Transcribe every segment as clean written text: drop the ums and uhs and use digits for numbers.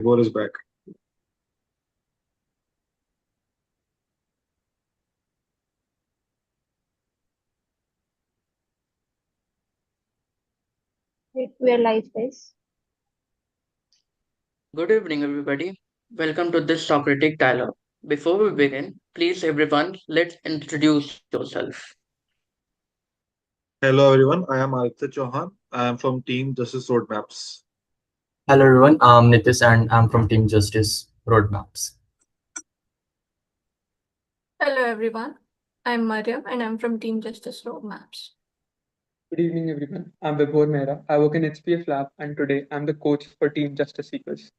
Vibhor is back. Right, we are live, guys. Good evening, everybody. Welcome to this Socratic dialogue. Before we begin, please, everyone, let's introduce yourself. Hello everyone, I am Aditya Chauhan. I am from Team Justice Roadmaps. Hello everyone, I'm Nitish and I'm from Team Justice Roadmaps. Hello everyone, I'm Mariam and I'm from Team Justice Roadmaps. Good evening, everyone. I'm Vibhor Mehra. I work in HPF Lab, and today I'm the coach for Team Justice Seekers.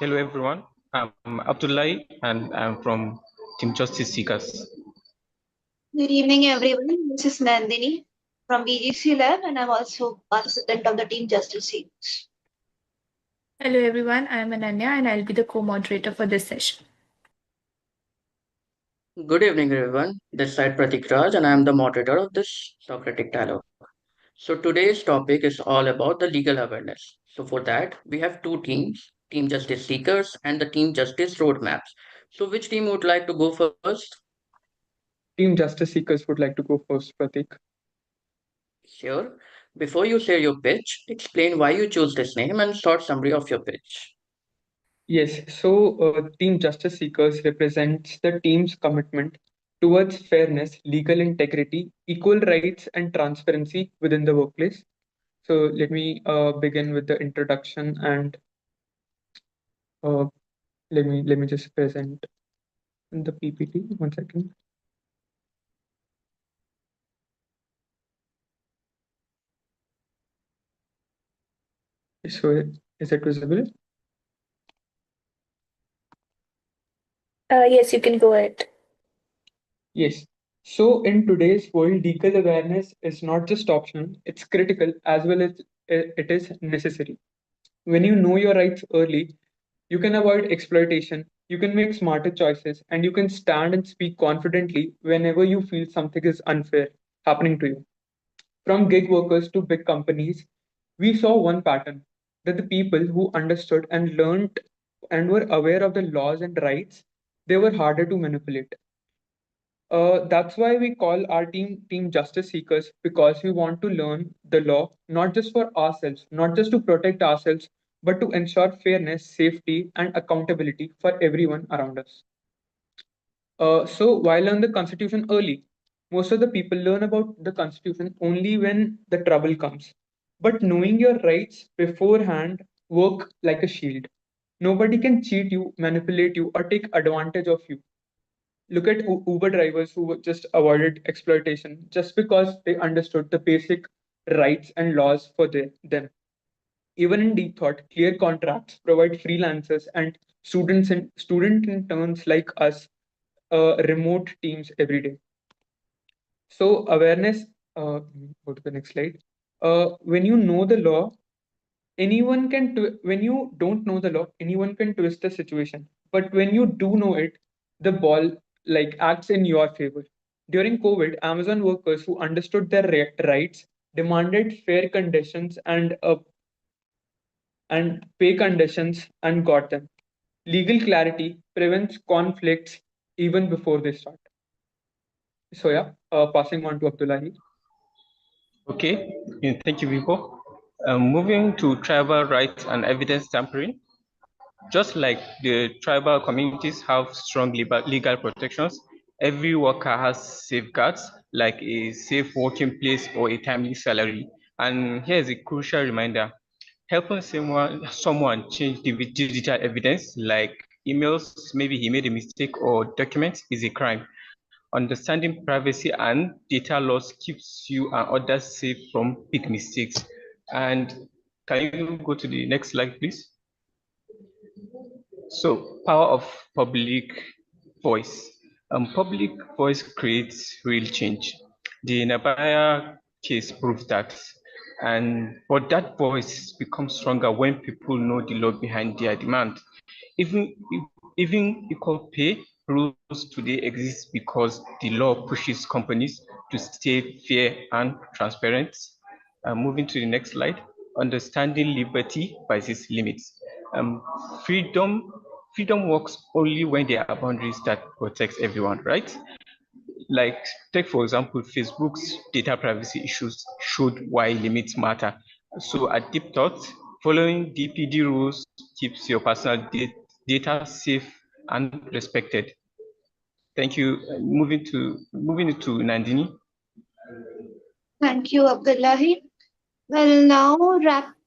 Hello everyone, I'm Abdullahi and I'm from Team Justice Seekers. Good evening, everyone. This is Nandini from BGC Lab, and I'm also participant of the Team Justice Series. Hello everyone, I'm Ananya and I'll be the co-moderator for this session. Good evening, everyone. This side Pratik Raj, and I am the moderator of this Socratic dialogue. So, today's topic is all about the legal awareness. So, for that, we have two teams Team Justice Seekers and the Team Justice Roadmaps. So, which team would like to go first? Team Justice Seekers would like to go first, Pratik. Sure. Before you share your pitch, explain why you chose this name and short summary of your pitch. Yes, so Team Justice Seekers represents the team's commitment towards fairness, legal integrity, equal rights, and transparency within the workplace. So let me begin with the introduction and uh, let me just present the PPT. One second. So is it visible? Yes, you can go ahead. Yes. So in today's world, legal awareness is not just optional, it's critical as well as it is necessary. When you know your rights early, you can avoid exploitation, you can make smarter choices, and you can stand and speak confidently whenever you feel something is unfair happening to you. From gig workers to big companies, we saw one pattern that the people who understood and learned and were aware of the laws and rights, they were harder to manipulate. That's why we call our team justice seekers, because we want to learn the law not just for ourselves, not just to protect ourselves, but to ensure fairness, safety, and accountability for everyone around us. So why learn the Constitution early? Most of the people learn about the Constitution only when the trouble comes. But knowing your rights beforehand work like a shield. Nobody can cheat you, manipulate you, or take advantage of you. Look at Uber drivers who just avoided exploitation just because they understood the basic rights and laws for them. Even in deep thought, clear contracts provide freelancers and student interns like us remote teams every day. So awareness. Go to the next slide. When you know the law, anyone can. When you don't know the law, anyone can twist the situation. But when you do know it, the ball like acts in your favor. During COVID, Amazon workers who understood their rights demanded fair conditions and pay conditions and got them. Legal clarity prevents conflicts even before they start. So yeah, passing on to Abdullahi. Okay, thank you, Vivo. Moving to tribal rights and evidence tampering. Just like the tribal communities have strong legal protections, every worker has safeguards like a safe working place or a timely salary. And here's a crucial reminder. Helping someone change the digital evidence like emails, maybe he made a mistake, or documents is a crime. Understanding privacy and data laws keeps you and others safe from big mistakes. And can you go to the next slide, please? So, power of public voice. Public voice creates real change. The Nabaya case proves that. But that voice becomes stronger when people know the law behind their demand. Even even equal pay rules today exist because the law pushes companies to stay fair and transparent. Moving to the next slide. understanding liberty by its limits. Freedom works only when there are boundaries that protect everyone, right? Like, take for example, Facebook's data privacy issues showed why limits matter. So at Deep Thought, following DPD rules keeps your personal data safe and respected. Thank you. Moving to Nandini. Thank you, Abdullahi. Well, now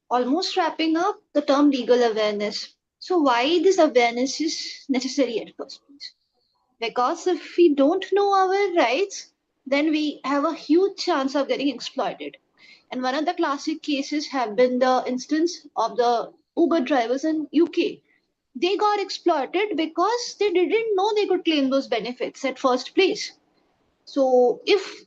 almost wrapping up the term legal awareness. So why this awareness is necessary at first place? Because if we don't know our rights, then we have a huge chance of getting exploited. And one of the classic cases have been the instance of the Uber drivers in UK. They got exploited because they didn't know they could claim those benefits at first place. So if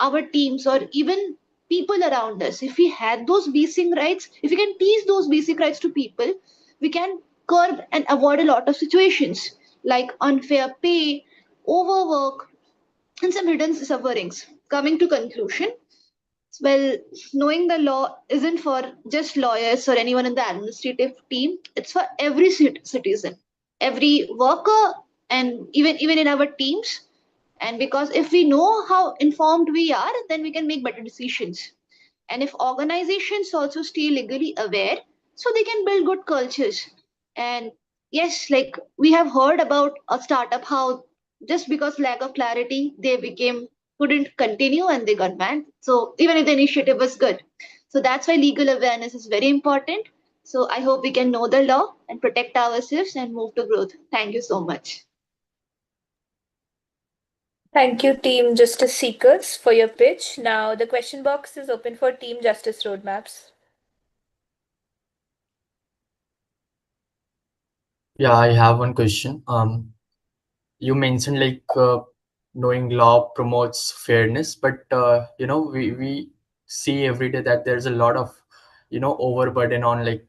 our teams or even people around us, if we had those basic rights, if we can teach those basic rights to people, we can curb and avoid a lot of situations like unfair pay, overwork, and some hidden sufferings. Coming to conclusion, well, knowing the law isn't for just lawyers or anyone in the administrative team. It's for every citizen, every worker, and even in our teams. And because if we know how informed we are, then we can make better decisions. And if organizations also stay legally aware, so they can build good cultures. And yes, like we have heard about a startup how just because lack of clarity they became couldn't continue and they got banned. So even if the initiative was good, so that's why legal awareness is very important. So I hope we can know the law and protect ourselves and move to growth. Thank you so much. Thank you, Team Justice Seekers, for your pitch. Now, the question box is open for Team Justice Roadmaps. Yeah, I have one question. You mentioned like knowing law promotes fairness, but we see every day that there's a lot of overburden on like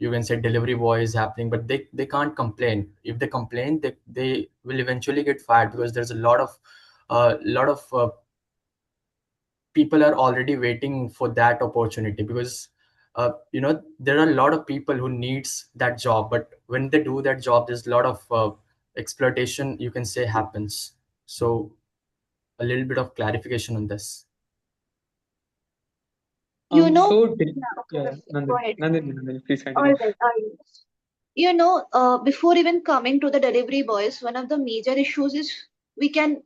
you can say delivery boys happening, but they can't complain. If they complain, they will eventually get fired because there's a lot of people are already waiting for that opportunity because there are a lot of people who needs that job, but when they do that job there's a lot of exploitation, you can say, happens. So a little bit of clarification on this. You know, So yeah, okay, go ahead. Nandini, please All continue. right, you know, before even coming to the delivery boys, one of the major issues is we can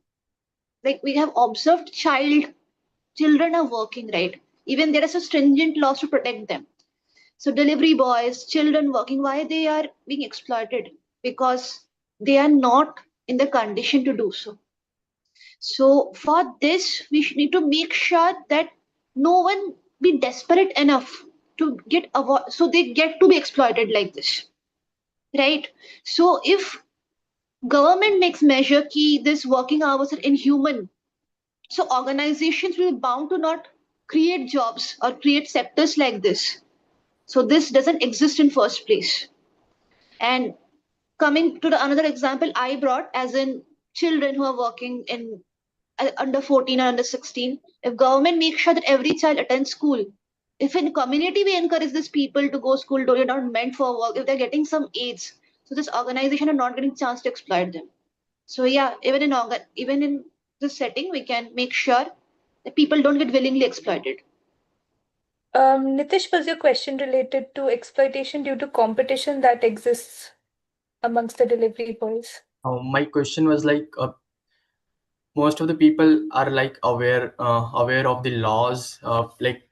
we have observed children are working, right? Even there are so stringent laws to protect them. So delivery boys, children working, why they are being exploited? Because they are not in the condition to do so. So for this, we need to make sure that no one be desperate enough to so they get to be exploited like this, right? So if government makes measure key this working hours are inhuman, so organizations will be bound to not create jobs or create sectors like this. So this doesn't exist in first place. And coming to the another example I brought, as in children who are working in under 14 or under 16, if government makes sure that every child attends school, if in community we encourage these people to go school, though you're not meant for work, if they're getting some aids, so this organization are not getting chance to exploit them. So yeah, even in this setting, we can make sure that people don't get willingly exploited. Nitish, was your question related to exploitation due to competition that exists amongst the delivery boys? My question was like most of the people are like aware of the laws, like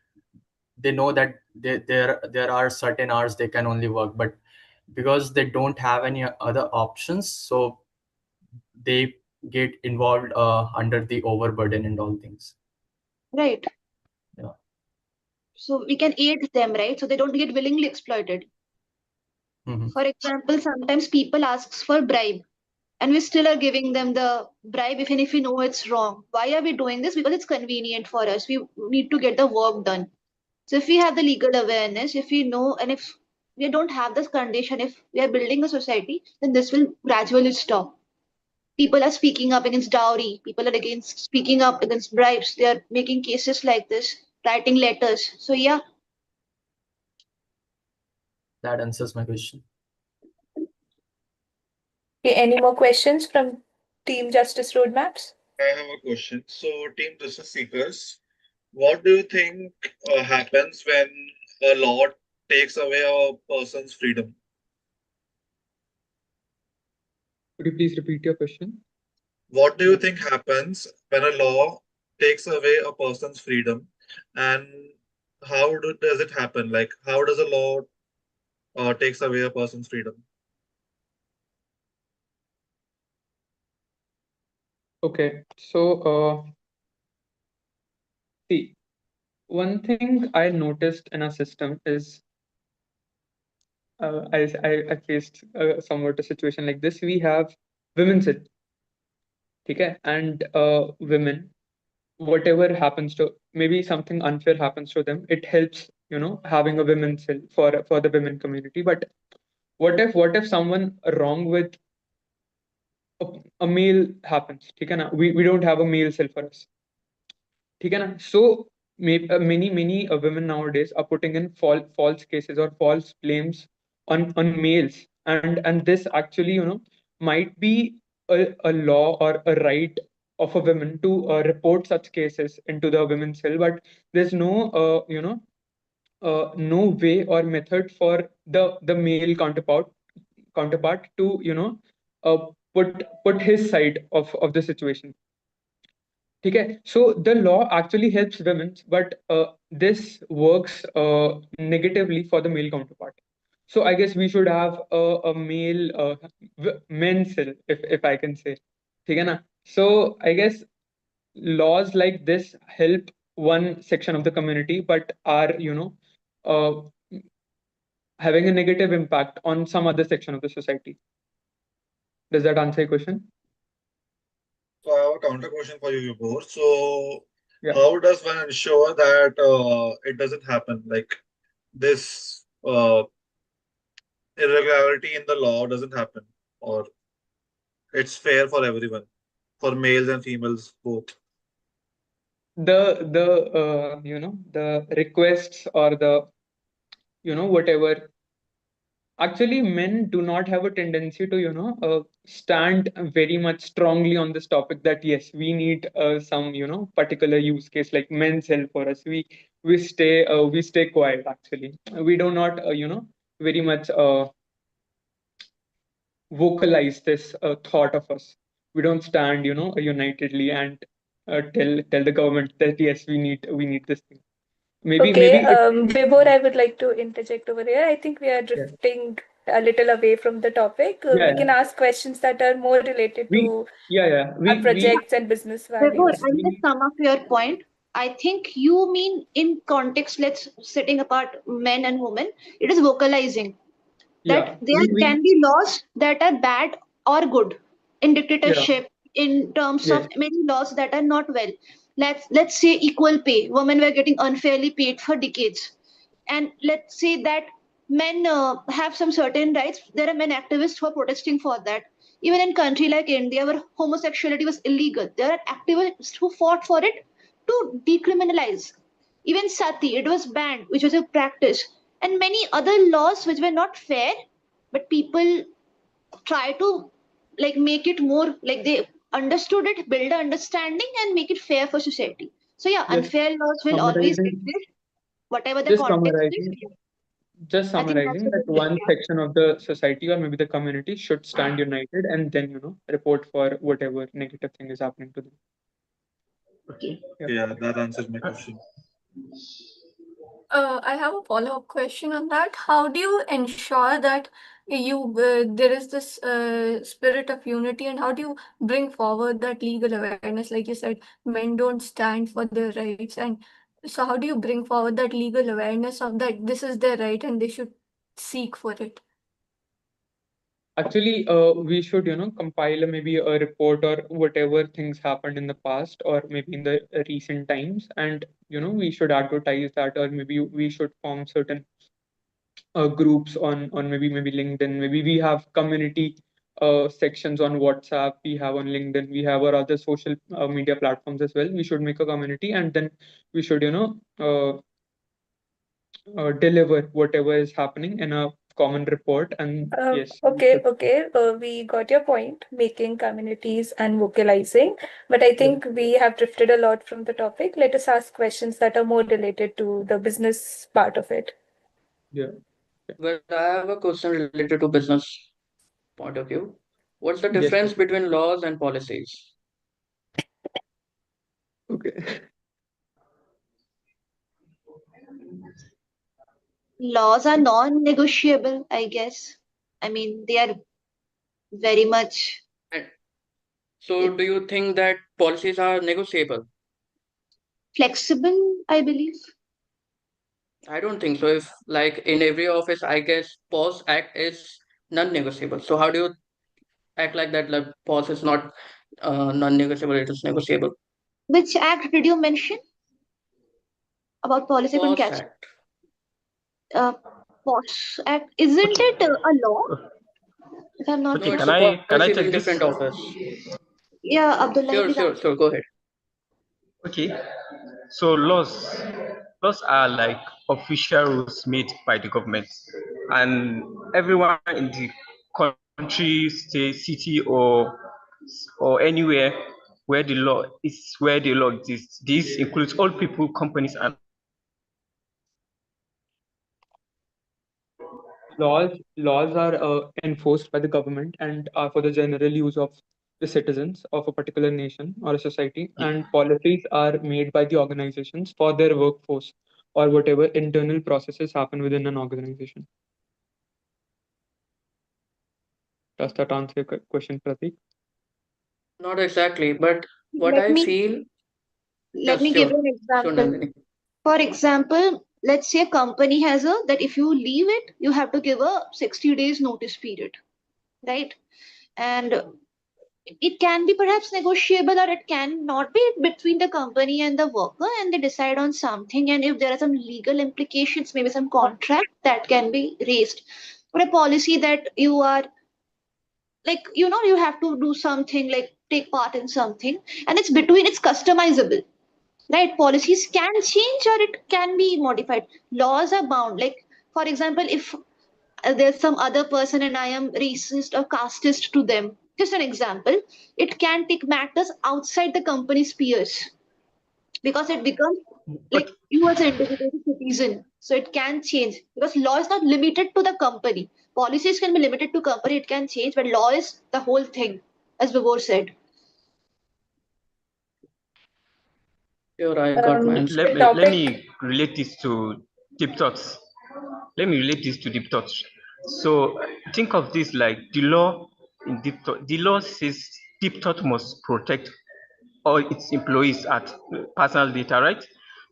they know that there are certain hours they can only work, but because they don't have any other options, so they get involved under the overburden and all things. Right. Yeah. So we can aid them, right? So they don't get willingly exploited. Mm-hmm. For example, sometimes people asks for bribe and we still are giving them the bribe even if we know it's wrong. Why are we doing this? Because it's convenient for us. We need to get the work done. So if we have the legal awareness, if we know, and if we don't have this condition, if we are building a society, then this will gradually stop. People are speaking up against dowry. People are against speaking up against bribes. They are making cases like this, writing letters. So yeah, That answers my question. Okay, any more questions from Team Justice Roadmaps? I have a question. So, Team Justice Seekers, what do you think happens when a law takes away a person's freedom? Could you please repeat your question? What do you think happens when a law takes away a person's freedom, and does it happen? Like, how does a law takes away a person's freedom? Okay, so see, one thing I noticed in our system is I faced somewhat a situation like this. We have women's health, okay, and women, whatever happens to, maybe something unfair happens to them, it helps, having a women's cell for the women community. But what if someone wrong with a, a male happens, okay, na? We don't have a male cell for us, okay, na? So many women nowadays are putting in false cases or false claims on males, and this actually, might be a law or a right of a woman to report such cases into the women's cell, but there's no way or method for the male counterpart to, uh, put his side of the situation. Okay, so the law actually helps women, but this works negatively for the male counterpart. So I guess we should have a male men's cell, if I can say. Okay, na? So I guess laws like this help one section of the community, but are, uh, having a negative impact on some other section of the society. Does that answer your question? So, I have a counter question for you, Vibhor. So, Yeah. how does one ensure that it doesn't happen? Like this irregularity in the law doesn't happen, or it's fair for everyone, for males and females both. The requests or the, whatever, actually men do not have a tendency to, stand very much strongly on this topic, that yes, we need some, particular use case like men's health for us. We stay quiet. Actually, we do not, very much vocalize this thought of us. We don't stand, unitedly and tell the government that yes, we need this thing. Maybe Okay, if, Vibhor, I would like to interject over here. I think we are yeah, drifting a little away from the topic. We yeah, can ask questions that are more related we to yeah, yeah, our we projects and business Therefore, values. I'll just we sum up your point. I think you mean in context, let's setting apart men and women, it is vocalizing yeah, that there can be laws that are bad or good in yeah, dictatorship, in terms yes, of many laws that are not well. Let's say equal pay. Women were getting unfairly paid for decades, and let's say that men have some certain rights. There are men activists who are protesting for that. Even in country like India, where homosexuality was illegal, there are activists who fought for it to decriminalize. Even sati, it was banned, which was a practice, and many other laws which were not fair, but people try to like make it more like they understood it, build a understanding, and make it fair for society. So yeah, just unfair laws will always summarizing exist, whatever the just context is. summarizing just I think that's summarizing a that good thing. one Yeah. section of the society or maybe the community should stand united and then, report for whatever negative thing is happening to them. Okay. Yeah. Yeah, that answers my question. I have a follow-up question on that. How do you ensure that there is this spirit of unity, and how do you bring forward that legal awareness? Like you said, men don't stand for their rights, and so how do you bring forward that legal awareness of that this is their right and they should seek for it? Actually, we should, compile maybe a report or whatever things happened in the past or maybe in the recent times, and we should advertise that, or maybe we should form certain groups on maybe LinkedIn. Maybe we have community sections on WhatsApp. We have on LinkedIn. We have our other social media platforms as well. We should make a community, and then we should, deliver whatever is happening in a common report, and yes, Okay. We got your point, making communities and vocalizing. But I think we have drifted a lot from the topic. Let us ask questions that are more related to the business part of it. yeah, Well, I have a question related to business point of view. What's the yes, difference between laws and policies? okay. Laws are non-negotiable, I guess. I mean, they are very much And so, do you think that policies are negotiable? flexible, I believe. I don't think so. If, like, in every office, I guess pause act is non-negotiable. So, how do you act like that? Like, pause is not non-negotiable; it is negotiable. Which act did you mention about policy? I couldn't Pause catch. act. Uh, POS Act, isn't Okay. it a law? If I'm not No, Okay. it's Can a wrong. I policy take in this? different office. Yeah, Abdullah, Sure, please sure, answer. sure. Go ahead. Okay. So laws are like official rules made by the government, and everyone in the country, state, city, or anywhere where the law exists. This includes all people, companies, and Laws are enforced by the government and are for the general use of the citizens of a particular nation or a society, and policies are made by the organizations for their workforce or whatever internal processes happen within an organization. Does that answer your question, Pratik? Not exactly, but what Let I me feel, let yes, me give sure, you an sure, example. Nandini. For example, let's say a company has a that if you leave it, you have to give a 60 days notice period, right? And it can be perhaps negotiable or it can not be between the company and the worker, and they decide on something. And if there are some legal implications, maybe some contract that can be raised. But a policy that you are like, you have to do something like take part in something, and it's customizable, right? Policies can change or it can be modified. Laws are bound. Like, for example, if there's some other person and I am racist or casteist to them, just an example, it can take matters outside the company's peers, because it becomes like okay, you as an individual citizen. So it can change because law is not limited to the company. Policies can be limited to company, it can change, but law is the whole thing, as Vibor said. Sure, I got my answer. The let topic. me relate this to deep thoughts. Let me relate this to deep thoughts. So think of this like the law in deep thought. The law says deep thought must protect all its employees at personal data, right?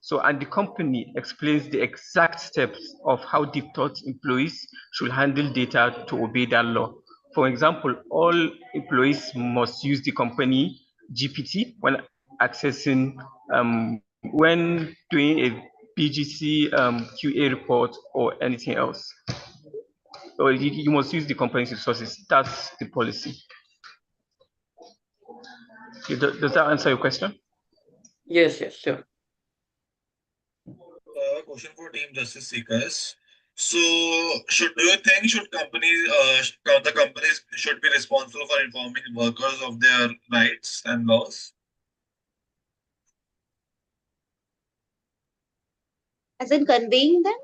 So, and the company explains the exact steps of how deep thought employees should handle data to obey that law. For example, all employees must use the company GPT when accessing, when doing a BGC QA report or anything else. Or you must use the company's resources. That's the policy. Does that answer your question? Yes, yes, sure. Question for Team Justice Seekers. So, do you think the companies should be responsible for informing workers of their rights and laws? As in conveying them.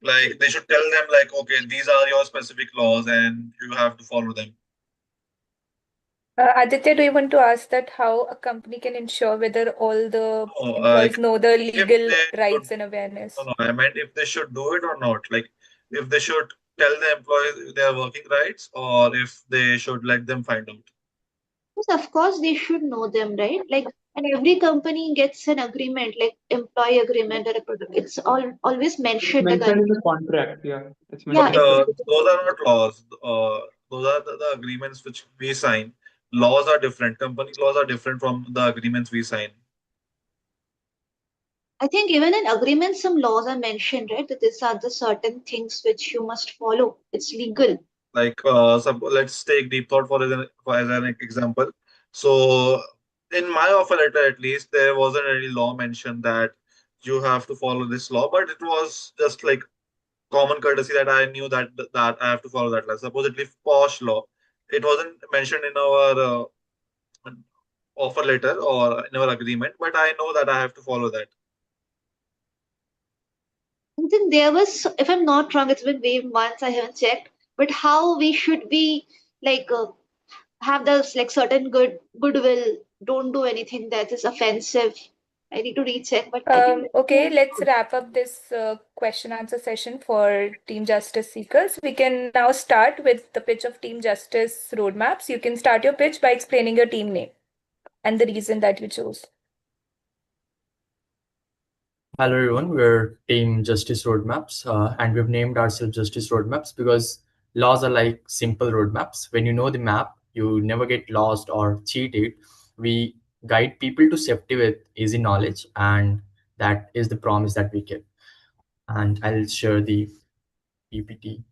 Like they should tell them, like, okay, these are your specific laws, and you have to follow them. Aditya, do you want to ask that how a company can ensure whether all the No, employees know the if legal they should, rights and no, awareness? no, I meant if they should do it or not. Like, if they should tell the employees their working rights, or if they should let them find out. Yes, of course they should know them, right? Like, and every company gets an agreement, like employee agreement or a product. It's always It's mentioned the mentioned in agreement. the contract. Yeah, it's Yeah, But mentioned in the contract. those are not laws. Those are the agreements which we sign. Laws are different. Company laws are different from the agreements we sign. I think even in agreements, some laws are mentioned, right? That these are the certain things which you must follow. It's legal. Like, let's take deep thought as an example. So, in my offer letter, at least, there wasn't any law mentioned that you have to follow this law, but it was just like common courtesy that I knew that I have to follow that law. Supposedly posh law. It wasn't mentioned in our offer letter or in our agreement, but I know that I have to follow that. I think there was, if I'm not wrong, it's been way months, I haven't checked, but how we should be like have this like certain goodwill, don't do anything that is offensive. I need to recheck, but I think Okay, let's wrap up this question answer session for Team Justice Seekers. We can now start with the pitch of Team Justice roadmaps. You can start your pitch by explaining your team name and the reason that you chose. Hello everyone, we're Team Justice Roadmaps, and we've named ourselves Justice Roadmaps because laws are like simple roadmaps. When you know the map, you never get lost or cheated. We guide people to safety with easy knowledge, and that is the promise that we keep. And I'll share the PPT.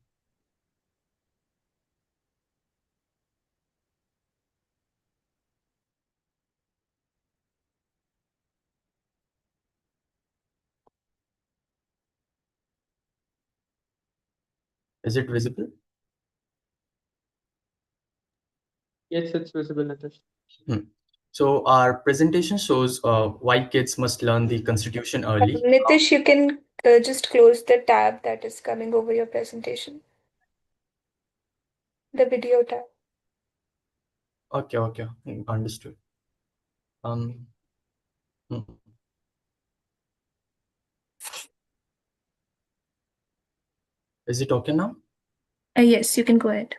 Is it visible? Yes, it's visible, Nitish. Hmm. So our presentation shows why kids must learn the Constitution early. Nitish, you can just close the tab that is coming over your presentation, the video tab. Okay, understood. Um, hmm. Is it okay now? Yes, you can go ahead.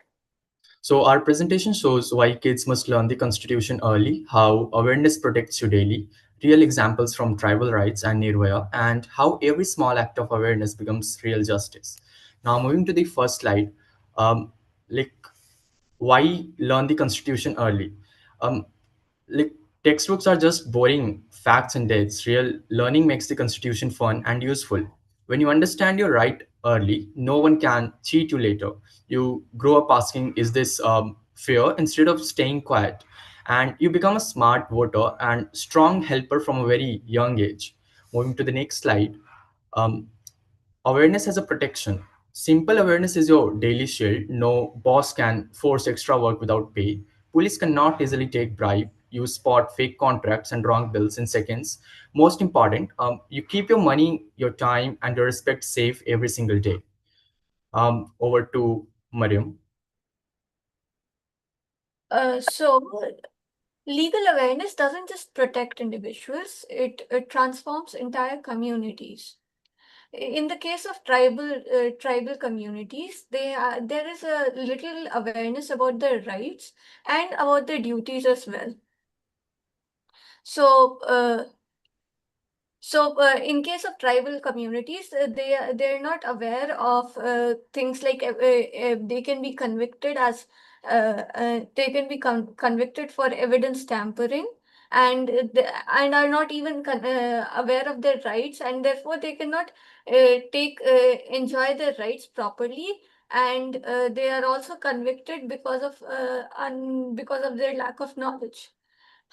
So our presentation shows why kids must learn the Constitution early, how awareness protects you daily, real examples from tribal rights and Nirvaya, and how every small act of awareness becomes real justice. Now moving to the first slide, um, like why learn the Constitution early? Um, like textbooks are just boring facts and dates. Real learning makes the Constitution fun and useful. When you understand your right early, no one can cheat you later. You grow up asking, is this fair, instead of staying quiet, and you become a smart voter and strong helper from a very young age. Moving to the next slide, um, awareness as a protection. Simple awareness is your daily shield. No boss can force extra work without pay. Police cannot easily take bribe. You spot fake contracts and wrong bills in seconds. Most important, you keep your money, your time, and your respect safe every single day. Over to Mariam. So legal awareness doesn't just protect individuals, it transforms entire communities. In the case of tribal communities, there is a little awareness about their rights and about their duties as well. So, in case of tribal communities, they're not aware of things like they can be convicted as they can be convicted for evidence tampering, and and are not even aware of their rights, and therefore they cannot take enjoy their rights properly, and they are also convicted because of their lack of knowledge.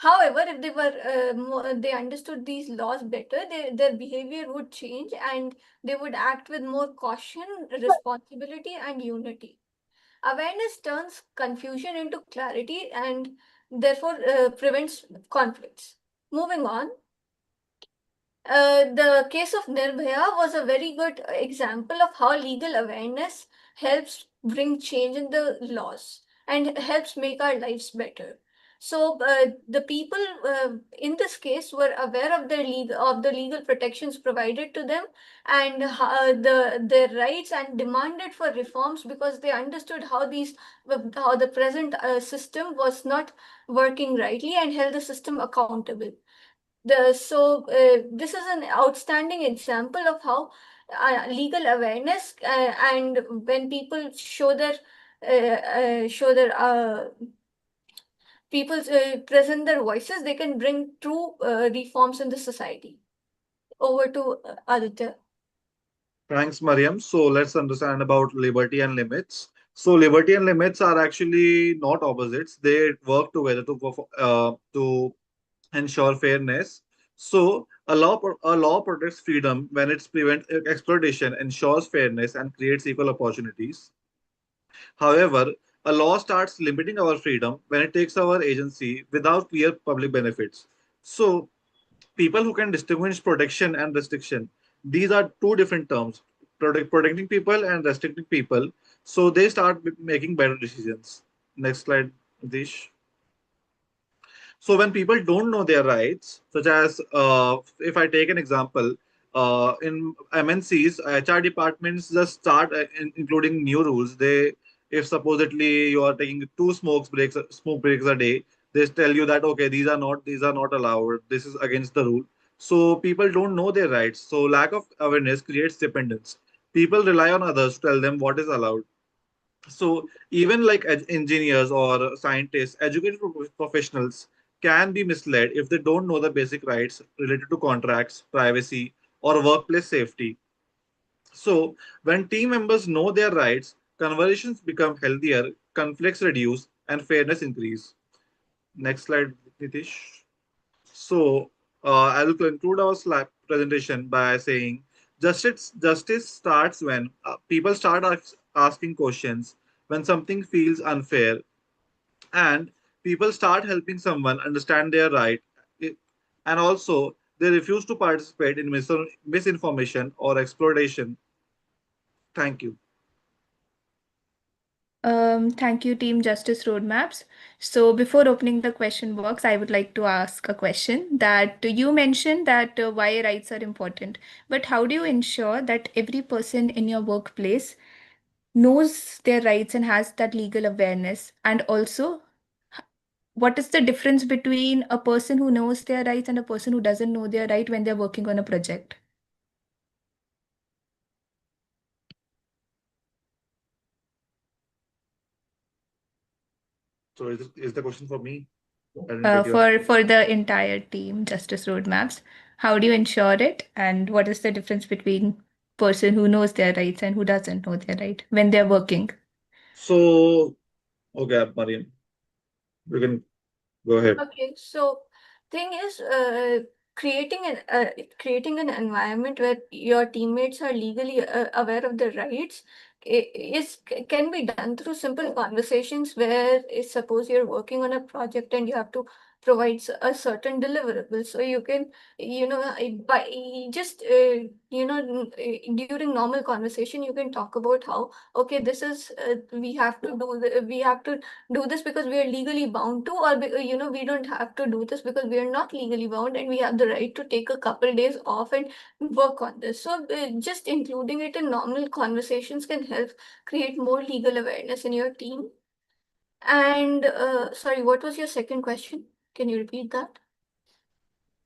However, if they were they understood these laws better, their behavior would change and they would act with more caution, responsibility, and unity. Awareness turns confusion into clarity and therefore prevents conflicts. Moving on, the case of Nirbhaya was a very good example of how legal awareness helps bring change in the laws and helps make our lives better. So the people in this case were aware of the legal protections provided to them and their rights and demanded for reforms because they understood how the present system was not working rightly and held the system accountable. This is an outstanding example of how legal awareness and when people show their people present their voices, they can bring true reforms in the society. Over to Aditya. Thanks, Mariam. So let's understand about liberty and limits. So liberty and limits are actually not opposites. They work together to ensure fairness. So A law protects freedom when it prevents exploitation, ensures fairness, and creates equal opportunities. However, a law starts limiting our freedom when it takes our agency without clear public benefits. So, people who can distinguish protection and restriction, these are two different terms: protecting people and restricting people. So, they start making better decisions. Next slide, Dish. So when people don't know their rights, such as if I take an example, in MNCs, HR departments just start including new rules. If supposedly you are taking two smoke breaks a day, they tell you that okay, these are not allowed. This is against the rule. So people don't know their rights. So lack of awareness creates dependence. People rely on others to tell them what is allowed. So even like engineers or scientists, educated professionals can be misled if they don't know the basic rights related to contracts, privacy, or workplace safety. So when team members know their rights, conversations become healthier, conflicts reduce, and fairness increase. Next slide, Nitish. So I will conclude our presentation by saying justice starts when people start asking questions, when something feels unfair, and people start helping someone understand their right. I- And also, they refuse to participate in misinformation or exploitation. Thank you. Thank you, Team Justice Roadmaps. So, before opening the question box, I would like to ask a question that you mentioned that why rights are important, but how do you ensure that every person in your workplace knows their rights and has that legal awareness? And also, what is the difference between a person who knows their rights and a person who doesn't know their right when they're working on a project? So, is the question for me? I didn't get your. For the entire team, Justice Roadmaps, how do you ensure it, and what is the difference between person who knows their rights and who doesn't know their right when they're working? So, okay, Mariam, you can go ahead. Okay, so thing is, creating an environment where your teammates are legally aware of their rights can be done through simple conversations where suppose you're working on a project and you have to provide a certain deliverable, so you can by just during normal conversation you can talk about how okay this is we have to do this because we are legally bound to, or we don't have to do this because we are not legally bound and we have the right to take a couple days off and work on this. So just including it in normal conversations can help create more legal awareness in your team. And sorry, what was your second question? Can you repeat that?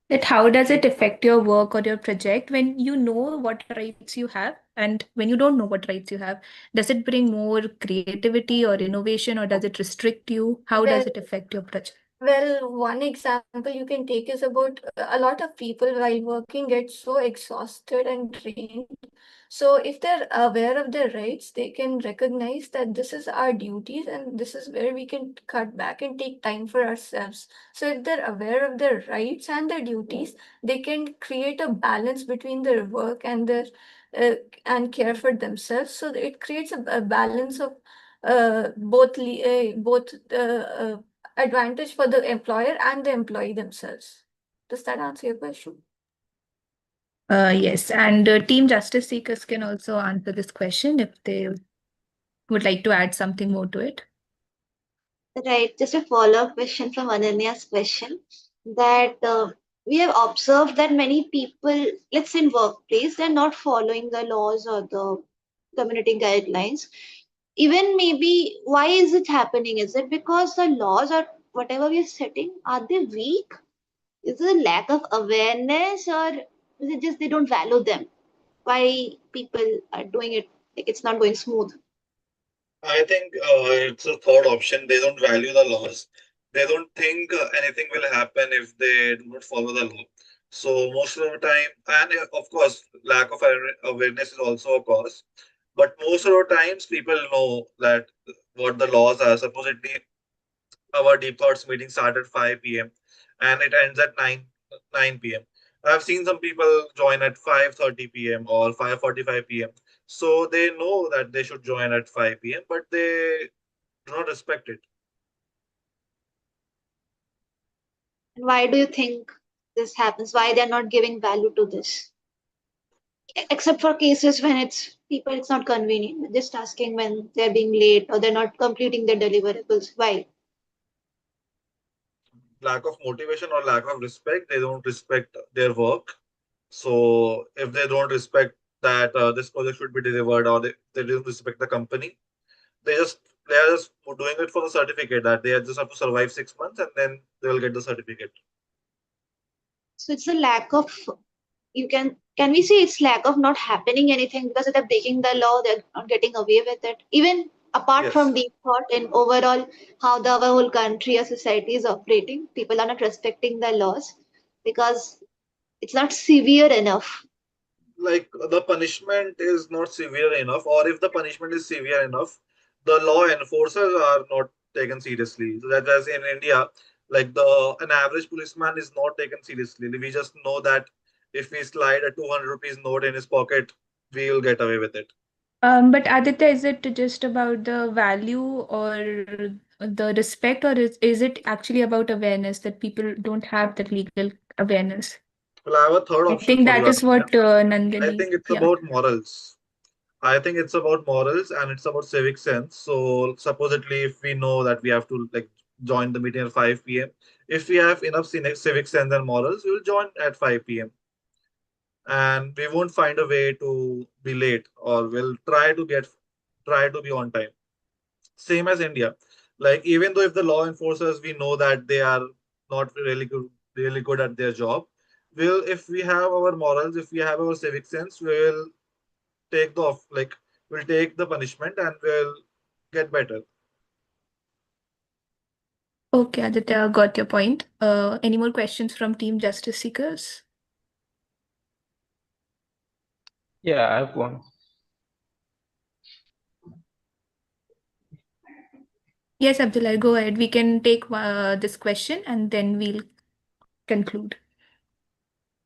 That how does it affect your work or your project when you know what rights you have and when you don't know what rights you have? Does it bring more creativity or innovation, or does it restrict you? How does Well, it affect your project? Well, one example you can take is about a lot of people while working get so exhausted and drained. So, if they're aware of their rights, they can recognize that this is our duties and this is where we can cut back and take time for ourselves. So, if they're aware of their rights and their duties, they can create a balance between their work and their uh, and care for themselves. So, it creates a balance of both advantage for the employer and the employee themselves. Does that answer your question? Yes, and team justice seekers can also answer this question if they would like to add something more to it. Right, just a follow-up question from Ananya's question that we have observed that many people, let's say in workplace, they're not following the laws or the community guidelines. Even maybe why is it happening? Is it because the laws or whatever we are setting are they weak? Is it a lack of awareness or is it just they don't value them? Why people are doing it like it's not going smooth? I think it's a third option. They don't value the laws. They don't think anything will happen if they do not follow the law. So most of the time, and of course, lack of awareness is also a cause. But most of the times, people know that what the laws are. Supposedly, our deep thoughts meeting started at 5 p.m. and it ends at 9 p.m. I've seen some people join at 5:30 p.m. or 5:45 p.m. So they know that they should join at 5 p.m., but they do not respect it. And why do you think this happens? Why they're not giving value to this? Except for cases when it's people, it's not convenient. Just asking when they're being late or they're not completing their deliverables. Why? Lack of motivation or lack of respect. They don't respect their work. So if they don't respect that this project should be delivered, or they don't respect the company, they just they are just doing it for the certificate that they just have to survive 6 months and then they will get the certificate. So it's a lack of, you can we say it's lack of not happening anything because they're breaking the law, they're not getting away with it. Even apart Yes. from the thought and overall how the our whole country or society is operating, people are not respecting the laws because it's not severe enough. Like the punishment is not severe enough, or if the punishment is severe enough, the law enforcers are not taken seriously. So that as in India, like an average policeman is not taken seriously. We just know that if we slide a 200 rupees note in his pocket, we will get away with it. But Aditya, is it just about the value or the respect, or is it actually about awareness that people don't have that legal awareness? Well, I have a third I option think for you, that is Aditya. what I Nandini, think it's yeah. about morals. I think it's about morals and it's about civic sense. So supposedly, if we know that we have to like join the meeting at 5 p.m., if we have enough civic sense and morals, we will join at 5 p.m. and we won't find a way to be late, or we'll try to be on time. Same as India. Like even though if the law enforcers we know that they are not really good at their job, will if we have our morals, if we have our civic sense, we'll take the off like we'll take the punishment and we'll get better. Okay, Aditya, got your point. Any more questions from Team Justice Seekers? Yeah, I have one. Yes, Abdullah, go ahead. We can take this question and then we'll conclude.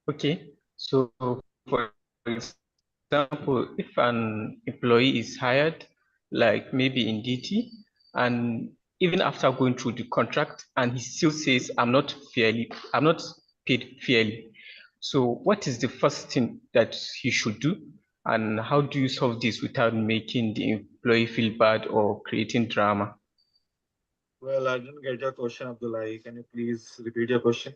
Okay, so for example, if an employee is hired, like maybe in DT, and even after going through the contract, and he still says, I'm not paid fairly. So what is the first thing that he should do? And how do you solve this without making the employee feel bad or creating drama? Well, I didn't get your question, Abdullah. Can you please repeat your question?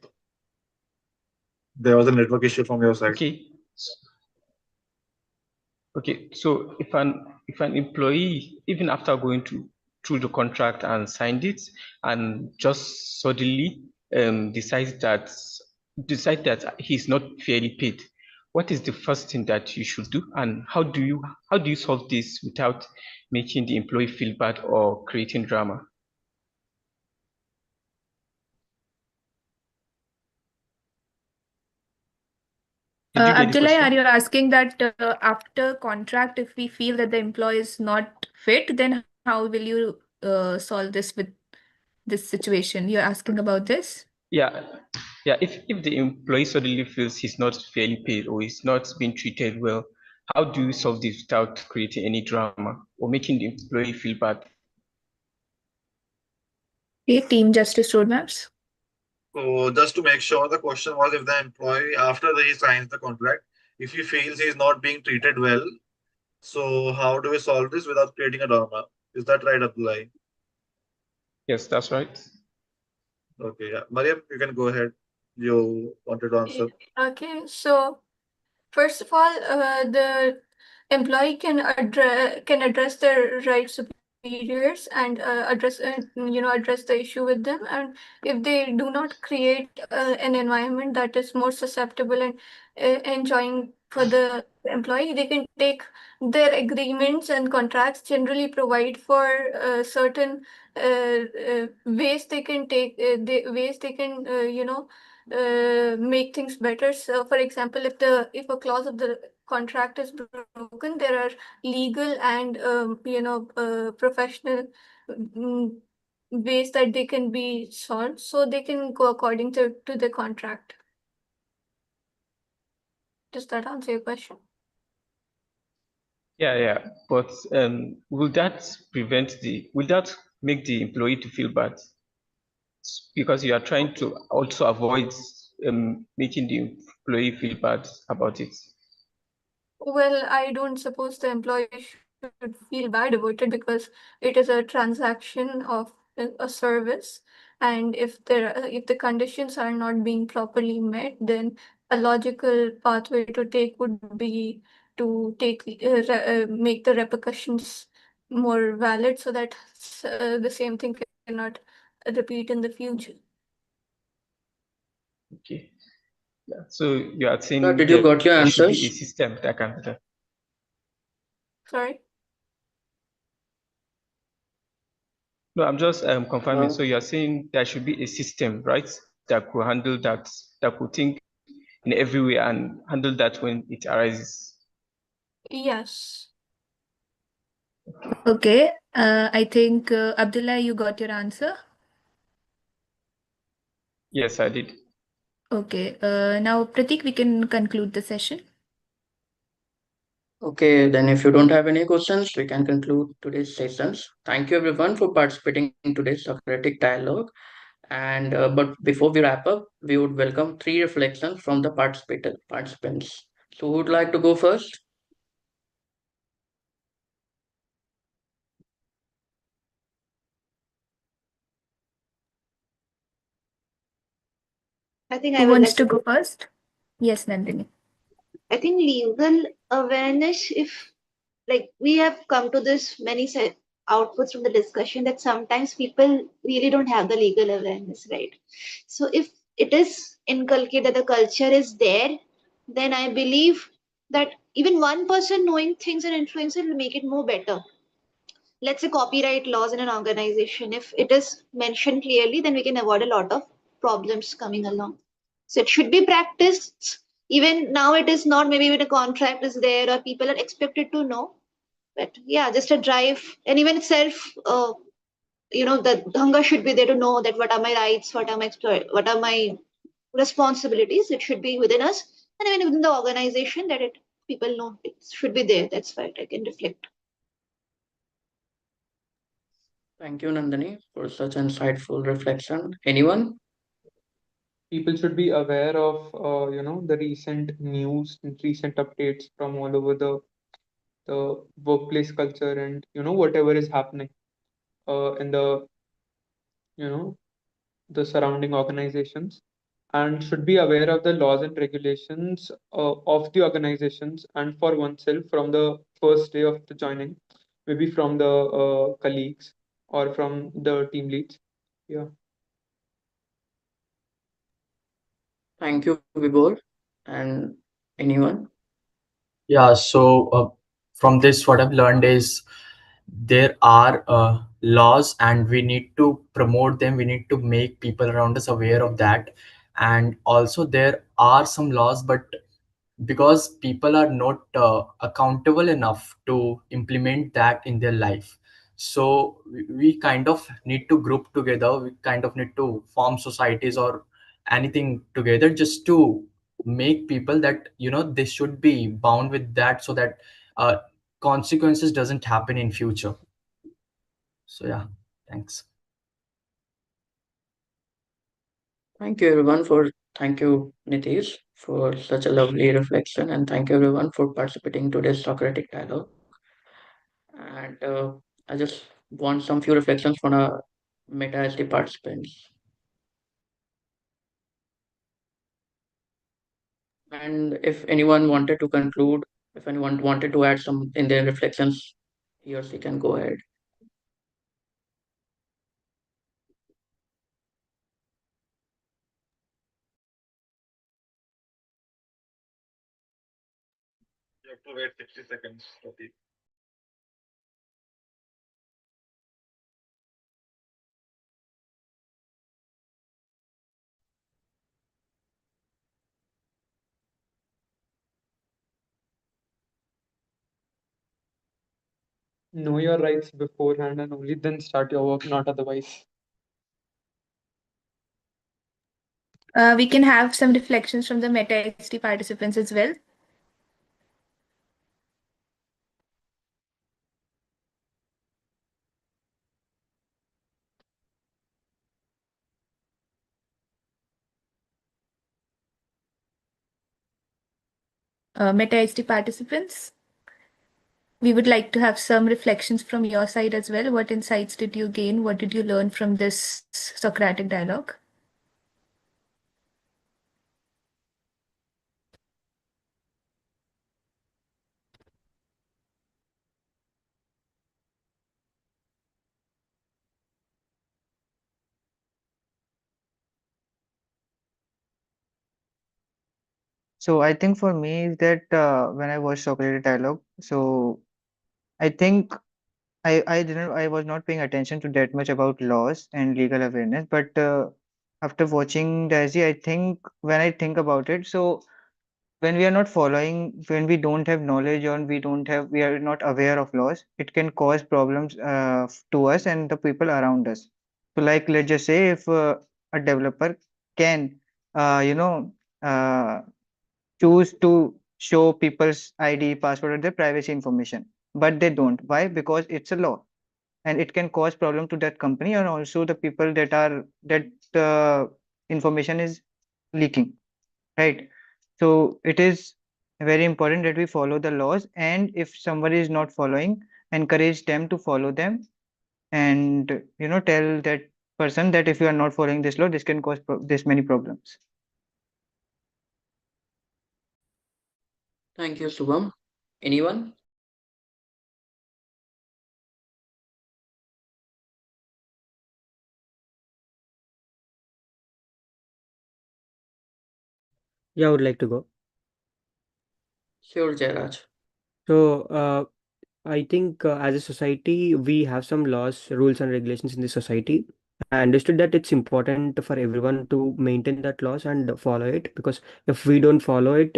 There was a network issue from your side. Okay, Okay, so if an employee, even after going through the contract and signed it, and just suddenly decides that he's not fairly paid, what is the first thing that you should do, and how do you solve this without making the employee feel bad or creating drama? Did you get the Abdullah, are question? you asking that after contract, if we feel that the employee is not fit, then how will you solve this with this situation? You're asking about this? Yeah, yeah. If the employee suddenly feels he's not fairly paid or he's not being treated well, how do you solve this without creating any drama or making the employee feel bad? Okay, Team Justice Roadmaps. So just to make sure, the question was if the employee, after he signs the contract, if he feels he's not being treated well, so how do we solve this without creating a drama? Is that right, Abdullah? Yes, that's right. Okay, yeah. Mariam, you can go ahead. You wanted to answer. Okay, so first of all, the employee can address their right superiors and address the issue with them. And if they do not create an environment that is more susceptible and enjoying for the employee, they can take their agreements and contracts generally provide for certain ways they can take ways they can make things better. So, for example, if a clause of the contract is broken, there are legal and professional ways that they can be solved. So they can go according to the contract. Does that answer your question? Yeah. But will that make the employee to feel bad? Because you are trying to also avoid making the employee feel bad about it. Well, I don't suppose the employee should feel bad about it because it is a transaction of a service, and if the conditions are not being properly met, then a logical pathway to take would be to make the repercussions more valid so that the same thing cannot repeat in the future. Okay. Yeah. So you are Sir, saying did you that got your there should be a answers? system that can do that. Sorry. No, I'm just confirming. Uh, So you are saying there should be a system, right, that could handle that could think in every way and handle that when it arises. Yes. Okay. I think Abdullah, you got your answer. Yes, I did. Okay. Now, Pratik, we can conclude the session. okay, then if you don't have any questions, we can conclude today's sessions. Thank you everyone for participating in today's Socratic dialogue. And but before we wrap up, we would welcome three reflections from the participants. So who would like to go first? I think I Who would wants like to to. go first? Yes, Nandini. I think legal awareness, if like we have come to this many outputs from the discussion that sometimes people really don't have the legal awareness, right? So if it is inculcated that the culture is there, then I believe that even one person knowing things and influencing will make it more better. Let's say copyright laws in an organization, if it is mentioned clearly, then we can avoid a lot of problems coming along. So it should be practiced. Even now it is not, maybe when a contract is there or people are expected to know, but yeah, just a drive. And even itself, the hunger should be there to know that what are my rights, what are my responsibilities. It should be within us, and even within the organization, that it people know it should be there. That's why I can reflect. Thank you, Nandini, for such insightful reflection. Anyone? People should be aware of the recent news and recent updates from all over the workplace culture, and whatever is happening in you know the surrounding organizations, and should be aware of the laws and regulations of the organizations, and for oneself from the first day of the joining, maybe from the colleagues or from the team leads. Yeah. Thank you, Vibor. And anyone? Yeah, so from this, what I've learned is there are laws and we need to promote them. We need to make people around us aware of that. And also, there are some laws, but because people are not accountable enough to implement that in their life, so we kind of need to group together. We kind of need to form societies or anything together just to make people that they should be bound with that, so that uh, consequences doesn't happen in future. So yeah, thanks. Thank you, Nitish, for such a lovely reflection, and thank you everyone for participating in today's Socratic dialogue. And I just want some few reflections from our Meta SD participants. And if anyone wanted to conclude, if anyone wanted to add some in their reflections, he or she can go ahead. You have to wait 60 seconds, Pratik. Know your rights beforehand and only then start your work, not otherwise. We can have some reflections from the Meta XT participants as well. Meta SD participants. We would like to have some reflections from your side as well. What insights did you gain? What did you learn from this Socratic dialogue? So I think for me is that when I watched Socrates dialogue, so I think I was not paying attention to that much about laws and legal awareness, but after watching Daisy, I think when I think about it, so when we are not following, when we don't have knowledge or we are not aware of laws, it can cause problems to us and the people around us. So like let's just say if a developer can you know uh, choose to show people's ID, password, or their privacy information, but they don't. Why? Because it's a law, and it can cause problem to that company and also the people that information is leaking, right? So it is very important that we follow the laws, and if somebody is not following, encourage them to follow them, and tell that person that if you are not following this law, this can cause this many problems. Thank you, Subham. Anyone? Yeah, I would like to go. Sure, Jairaj. So, I think as a society, we have some laws, rules, and regulations in the society. I understood that it's important for everyone to maintain that laws and follow it, because if we don't follow it,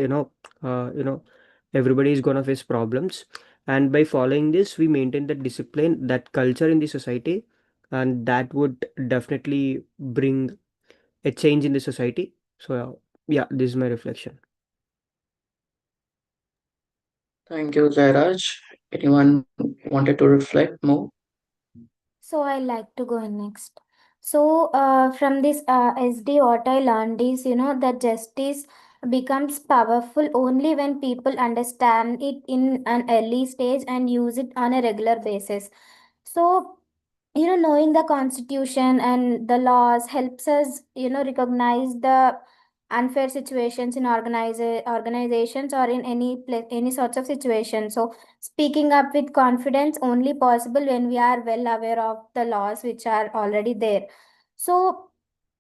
everybody is gonna face problems. And by following this, we maintain that discipline, that culture in the society, and that would definitely bring a change in the society. So, yeah, this is my reflection. Thank you, Jairaj. Anyone wanted to reflect more? So I like to go in next. So from this SD, what I learned is, that justice becomes powerful only when people understand it in an early stage and use it on a regular basis. So, knowing the constitution and the laws helps us, recognize the unfair situations in organizations or in any sorts of situation. So speaking up with confidence only possible when we are well aware of the laws which are already there. So,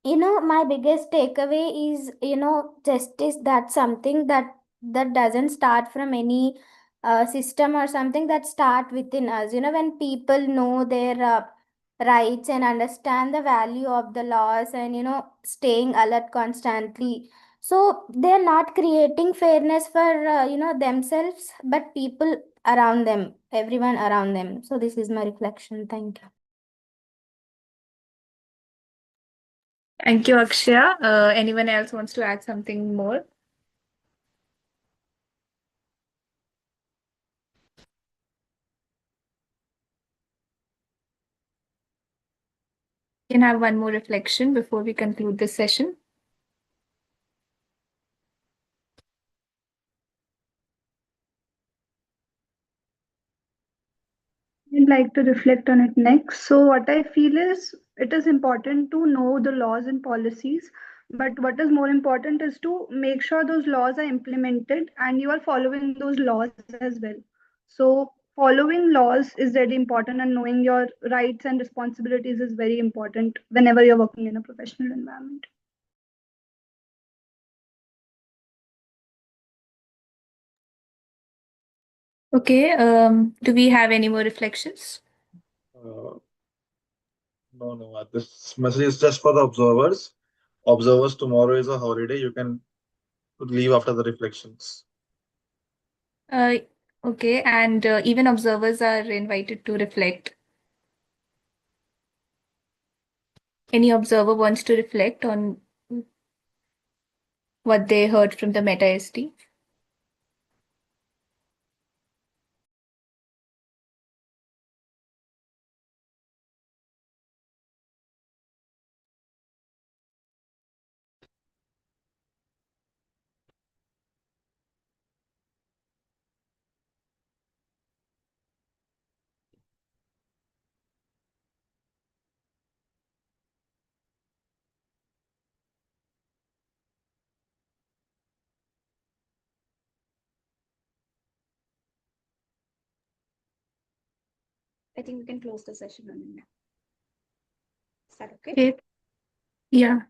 my biggest takeaway is, justice, that's something that doesn't start from any system or something, that start within us. When people know their rights and understand the value of the laws and, staying alert constantly, so they're not creating fairness for themselves, but people around them, everyone around them. So this is my reflection. Thank you. Thank you, Akshaya. Anyone else wants to add something more? We can have one more reflection before we conclude this session. I'd like to reflect on it next. So, what I feel is it is important to know the laws and policies, but what is more important is to make sure those laws are implemented and you are following those laws as well. So, following laws is really important, and knowing your rights and responsibilities is very important whenever you're working in a professional environment. Okay, do we have any more reflections? Uh, no, no. This message is just for the observers. Observers, tomorrow is a holiday. You can leave after the reflections. Uh, okay, and even observers are invited to reflect. Any observer wants to reflect on what they heard from the Meta SD? I think we can close the session on that. Is that okay? Okay. Yeah.